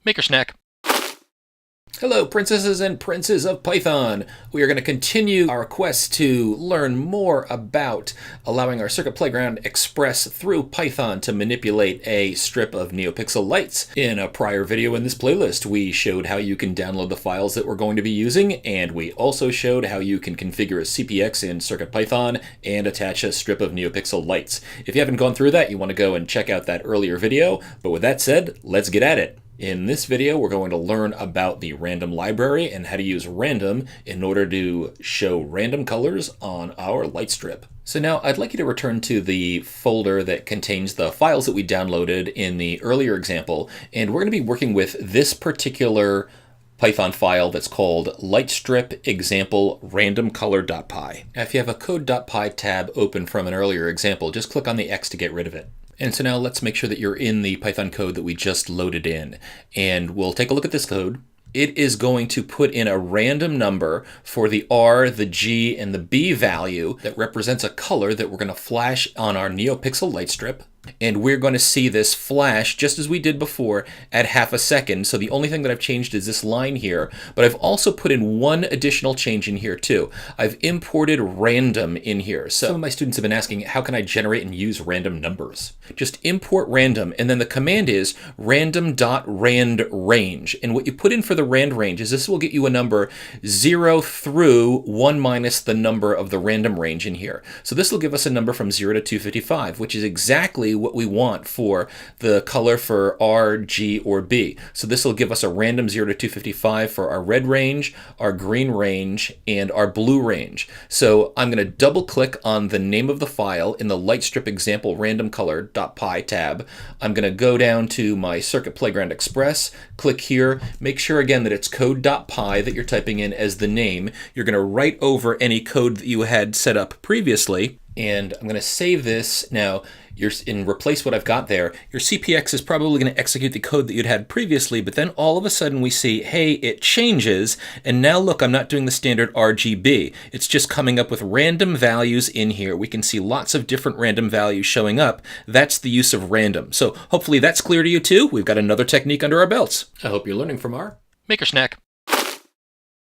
MakerSnack. Hello, princesses and princes of Python. We are going to continue our quest to learn more about allowing our CircuitPlayground Express through Python to manipulate a strip of Neopixel lights. In a prior video in this playlist, we showed how you can download the files that we're going to be using, and we also showed how you can configure a CPX in CircuitPython and attach a strip of Neopixel lights. If you haven't gone through that, you want to go and check out that earlier video. But with that said, let's get at it. In this video, we're going to learn about the random library and how to use random in order to show random colors on our light strip. So now I'd like you to return to the folder that contains the files that we downloaded in the earlier example, and we're going to be working with this particular Python file that's called lightstrip example randomcolor.py. Now, if you have a code.py tab open from an earlier example, just click on the X to get rid of it. And so now let's make sure that you're in the Python code that we just loaded in. And we'll take a look at this code. It is going to put in a random number for the R, the G, and the B value that represents a color that we're going to flash on our Neopixel light strip. And we're going to see this flash just as we did before at half a second. So the only thing that I've changed is this line here, but I've also put in one additional change in here too. I've imported random in here. So some of my students have been asking, how can I generate and use random numbers? Just import random, and then the command is random.randRange. And what you put in for the rand range is this will get you a number 0 through 1 minus the number of the random range in here. So this will give us a number from 0 to 255, which is exactly what we want for the color for R, G, or B. So this will give us a random 0 to 255 for our red range, our green range, and our blue range. So I'm going to double click on the name of the file in the lightstrip example randomcolor.py tab. I'm going to go down to my CircuitPlayground Express, click here, make sure again that it's code.py that you're typing in as the name. You're going to write over any code that you had set up previously, and I'm going to save this. Now, replace what I've got there. Your CPX is probably going to execute the code that you'd had previously, but then all of a sudden we see, hey, it changes, and now look, I'm not doing the standard RGB. It's just coming up with random values in here. We can see lots of different random values showing up. That's the use of random. So hopefully that's clear to you too. We've got another technique under our belts. I hope you're learning from our MakerSnack.